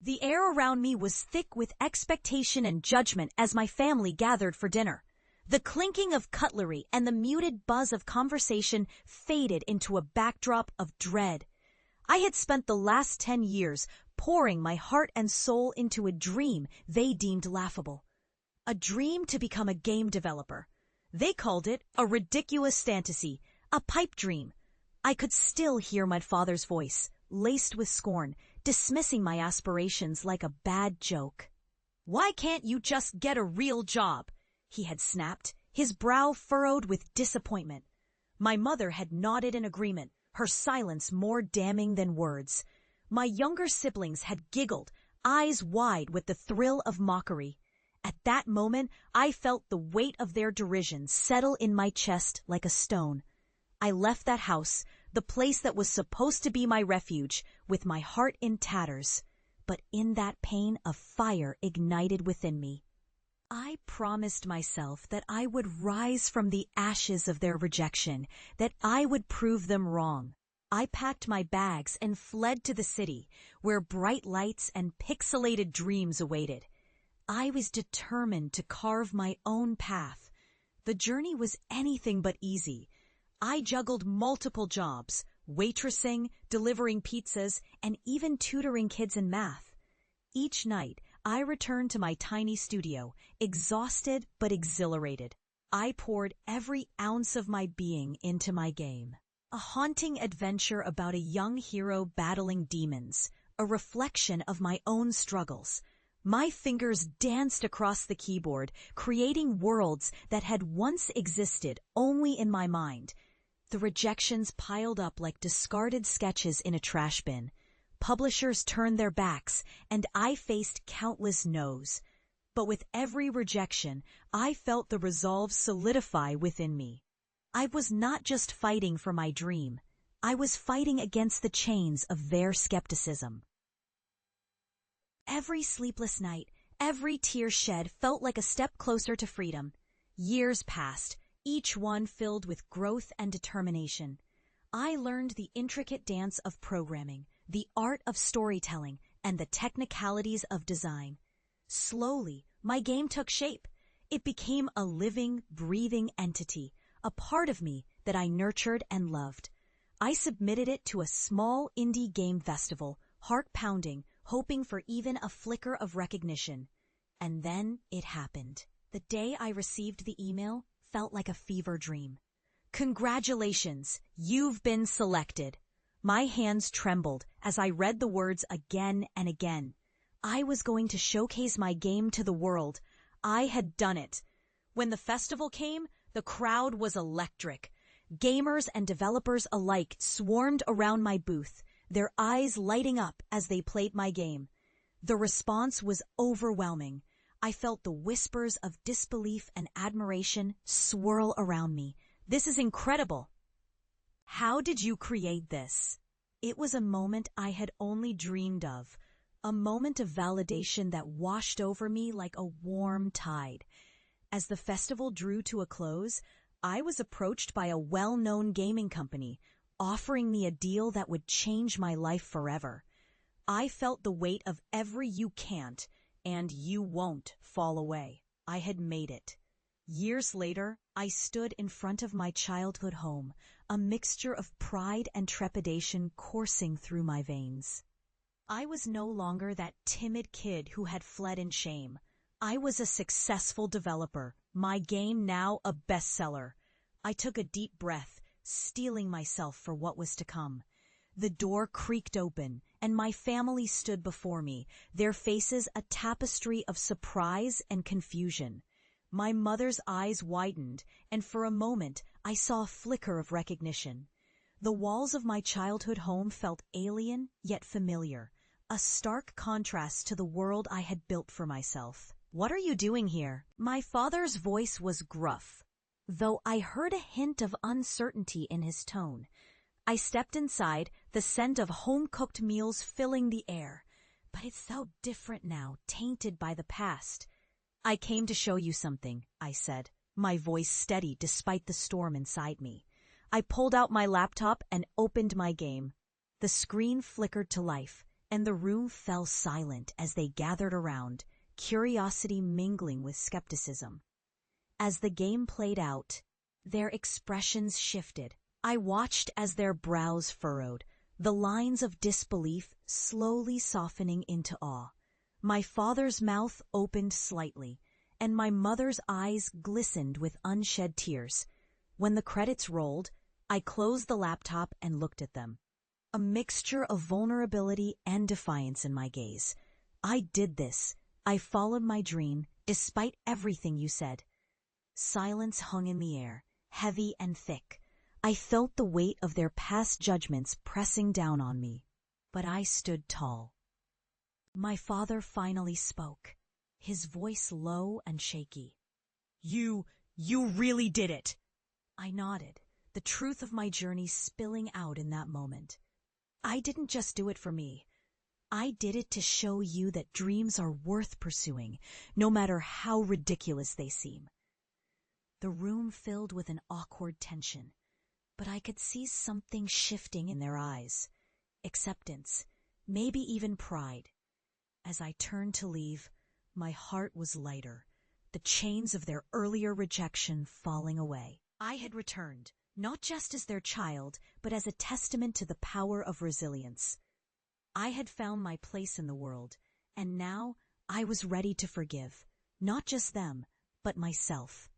The air around me was thick with expectation and judgment as my family gathered for dinner. The clinking of cutlery and the muted buzz of conversation faded into a backdrop of dread. I had spent the last 10 years pouring my heart and soul into a dream they deemed laughable. A dream to become a game developer. They called it a ridiculous fantasy, a pipe dream. I could still hear my father's voice, laced with scorn, dismissing my aspirations like a bad joke. "Why can't you just get a real job?" he had snapped, his brow furrowed with disappointment. My mother had nodded in agreement, her silence more damning than words. My younger siblings had giggled, eyes wide with the thrill of mockery. At that moment, I felt the weight of their derision settle in my chest like a stone. I left that house, the place that was supposed to be my refuge, with my heart in tatters. But in that pain, a fire ignited within me. I promised myself that I would rise from the ashes of their rejection, that I would prove them wrong. I packed my bags and fled to the city, where bright lights and pixelated dreams awaited. I was determined to carve my own path. The journey was anything but easy. I juggled multiple jobs, waitressing, delivering pizzas, and even tutoring kids in math. Each night, I returned to my tiny studio, exhausted but exhilarated. I poured every ounce of my being into my game. A haunting adventure about a young hero battling demons, a reflection of my own struggles. My fingers danced across the keyboard, creating worlds that had once existed only in my mind. The rejections piled up like discarded sketches in a trash bin. Publishers turned their backs, and I faced countless no's. But with every rejection, I felt the resolve solidify within me. I was not just fighting for my dream. I was fighting against the chains of their skepticism. Every sleepless night, every tear shed felt like a step closer to freedom. Years passed, each one filled with growth and determination. I learned the intricate dance of programming, the art of storytelling, and the technicalities of design. Slowly, my game took shape. It became a living, breathing entity, a part of me that I nurtured and loved. I submitted it to a small indie game festival, heart-pounding, hoping for even a flicker of recognition. And then it happened. The day I received the email felt like a fever dream. "Congratulations, you've been selected." My hands trembled as I read the words again and again. I was going to showcase my game to the world. I had done it. When the festival came, the crowd was electric. Gamers and developers alike swarmed around my booth, their eyes lighting up as they played my game. The response was overwhelming. I felt the whispers of disbelief and admiration swirl around me. "This is incredible." "How did you create this?" It was a moment I had only dreamed of, a moment of validation that washed over me like a warm tide. As the festival drew to a close, I was approached by a well-known gaming company, offering me a deal that would change my life forever. I felt the weight of every "you can't" and "you won't" fall away. I had made it. Years later, I stood in front of my childhood home, a mixture of pride and trepidation coursing through my veins. I was no longer that timid kid who had fled in shame. I was a successful developer, my game now a bestseller. I took a deep breath, steeling myself for what was to come. The door creaked open, and my family stood before me, their faces a tapestry of surprise and confusion. My mother's eyes widened, and for a moment I saw a flicker of recognition. The walls of my childhood home felt alien yet familiar, a stark contrast to the world I had built for myself. "What are you doing here?" My father's voice was gruff, though I heard a hint of uncertainty in his tone. I stepped inside, the scent of home-cooked meals filling the air. But it's so different now, tainted by the past. "I came to show you something," I said, my voice steady despite the storm inside me. I pulled out my laptop and opened my game. The screen flickered to life, and the room fell silent as they gathered around, curiosity mingling with skepticism. As the game played out, their expressions shifted. I watched as their brows furrowed, the lines of disbelief slowly softening into awe. My father's mouth opened slightly, and my mother's eyes glistened with unshed tears. When the credits rolled, I closed the laptop and looked at them. A mixture of vulnerability and defiance in my gaze. I did this. I followed my dream, despite everything you said. Silence hung in the air, heavy and thick. I felt the weight of their past judgments pressing down on me. But I stood tall. My father finally spoke, his voice low and shaky. You really did it!" I nodded, the truth of my journey spilling out in that moment. "I didn't just do it for me. I did it to show you that dreams are worth pursuing, no matter how ridiculous they seem." The room filled with an awkward tension, but I could see something shifting in their eyes. Acceptance, maybe even pride. As I turned to leave, my heart was lighter, the chains of their earlier rejection falling away. I had returned, not just as their child, but as a testament to the power of resilience. I had found my place in the world, and now I was ready to forgive, not just them, but myself.